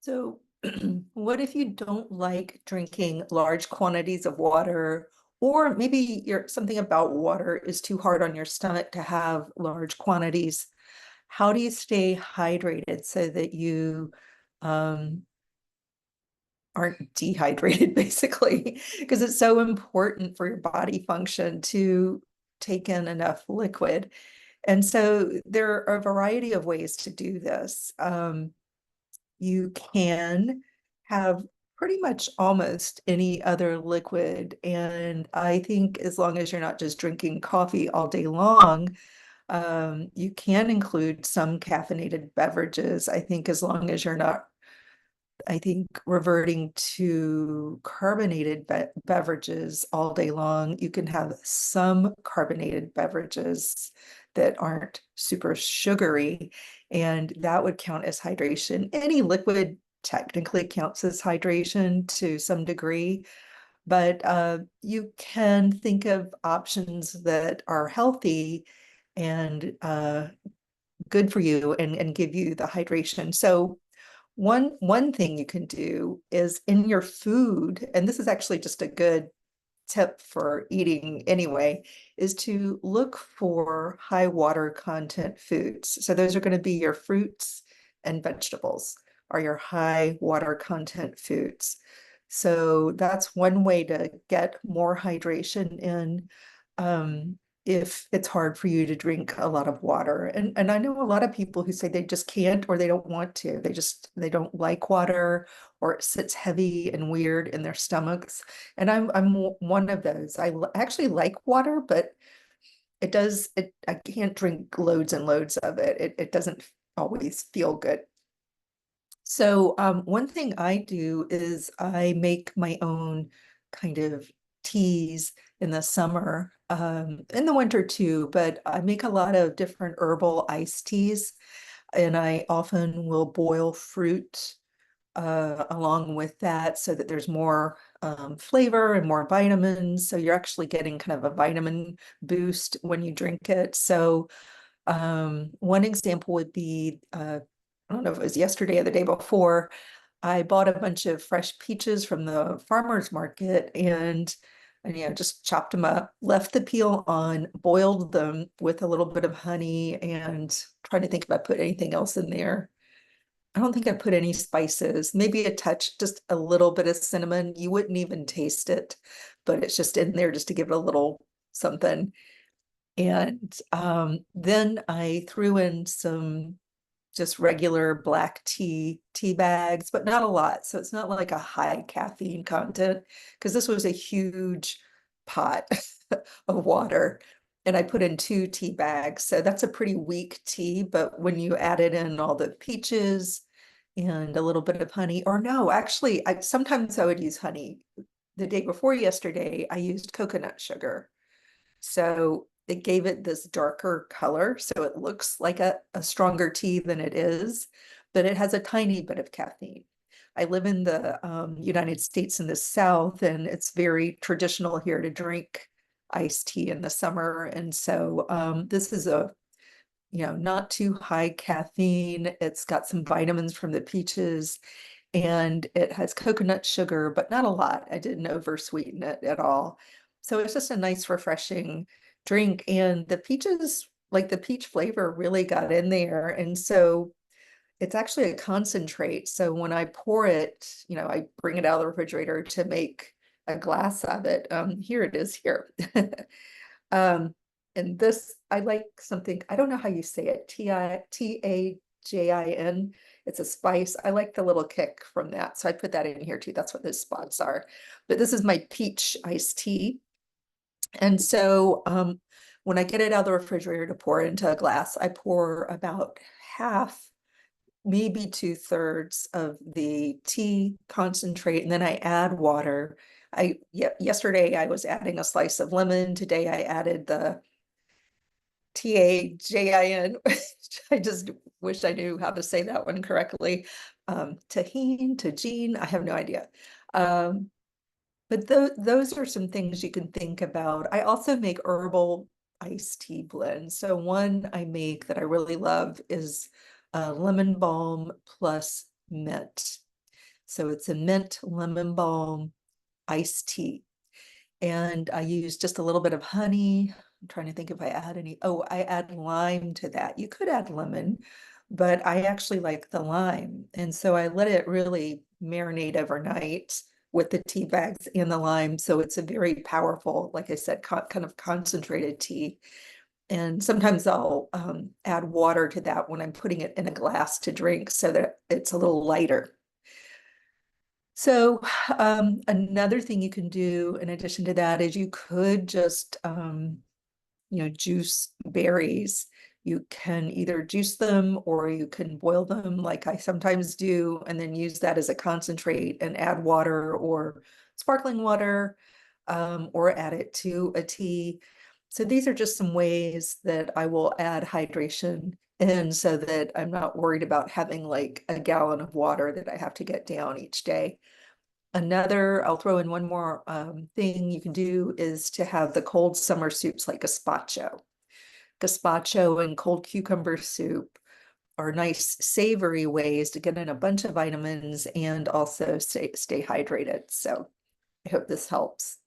So, what if you don't like drinking large quantities of water, or maybe you're something about water is too hard on your stomach to have large quantities? How do you stay hydrated so that you um, aren't dehydrated, basically? Because it's so important for your body function to take in enough liquid. And so there are a variety of ways to do this. You can have pretty much almost any other liquid. And I think as long as you're not just drinking coffee all day long, you can include some caffeinated beverages. I think as long as you're not, I think, reverting to carbonated beverages all day long, you can have some carbonated beverages that aren't super sugary, and that would count as hydration. Any liquid technically counts as hydration to some degree, but you can think of options that are healthy and good for you and give you the hydration. So one thing you can do is in your food, and this is actually just a good tip for eating anyway, is to look for high water content foods. So those are going to be your fruits and vegetables are your high water content foods. So that's one way to get more hydration in. If it's hard for you to drink a lot of water. And I know a lot of people who say they just can't or they don't want to. They don't like water or it sits heavy and weird in their stomachs. And I'm one of those. Actually like water, but I can't drink loads and loads of it. It doesn't always feel good. So one thing I do is I make my own kind of teas in the summer, in the winter too, but I make a lot of different herbal iced teas, and I often will boil fruit along with that so that there's more flavor and more vitamins. So you're actually getting kind of a vitamin boost when you drink it. So one example would be, I don't know if it was yesterday or the day before, I bought a bunch of fresh peaches from the farmer's market and just chopped them up, left the peel on, boiled them with a little bit of honey and trying to think if I put anything else in there. I don't think I put any spices, maybe a touch, just a little bit of cinnamon. You wouldn't even taste it, but it's just in there just to give it a little something. And then I threw in some just regular black tea bags, but not a lot. So it's not like a high caffeine content because this was a huge pot of water. And I put in 2 tea bags. So that's a pretty weak tea. But when you added in all the peaches and a little bit of honey, or no, actually, sometimes I would use honey. The day before yesterday, I used coconut sugar. So it gave it this darker color. So it looks like a stronger tea than it is, but it has a tiny bit of caffeine. I live in the United States in the South, and it's very traditional here to drink iced tea in the summer. And so this is not too high caffeine. It's got some vitamins from the peaches and it has coconut sugar, but not a lot. I didn't oversweeten it at all. So it's just a nice, refreshing drink. And the peaches, like the peach flavor, really got in there. And so it's actually a concentrate. So when I pour it, I bring it out of the refrigerator to make a glass of it. Here it is here. Um, and this, I like something, I don't know how you say it, Tajin. It's a spice. I like the little kick from that. So I put that in here too. That's what those spots are. But this is my peach iced tea. And so when I get it out of the refrigerator to pour it into a glass, I pour about half, maybe 2/3 of the tea concentrate, and then I add water. Yesterday I was adding a slice of lemon. Today I added the Tajin. I just wish I knew how to say that one correctly. Tajin, I have no idea. Um, but those are some things you can think about. I also make herbal iced tea blends. So one I make that I really love is lemon balm plus mint. So it's a mint lemon balm iced tea. And I use just a little bit of honey. I'm trying to think if I add any. Oh, I add lime to that. You could add lemon, but I actually like the lime. And so I let it really marinate overnight with the tea bags and the lime. So it's a very powerful, like I said, kind of concentrated tea. And sometimes I'll add water to that when I'm putting it in a glass to drink so that it's a little lighter. So another thing you can do in addition to that is you could just juice berries. You can either juice them or you can boil them like I sometimes do, and then use that as a concentrate and add water or sparkling water, or add it to a tea. So these are just some ways that I will add hydration in so that I'm not worried about having like a gallon of water that I have to get down each day. I'll throw in one more thing you can do is to have the cold summer soups like gazpacho. Gazpacho and cold cucumber soup are nice savory ways to get in a bunch of vitamins and also stay hydrated. So I hope this helps.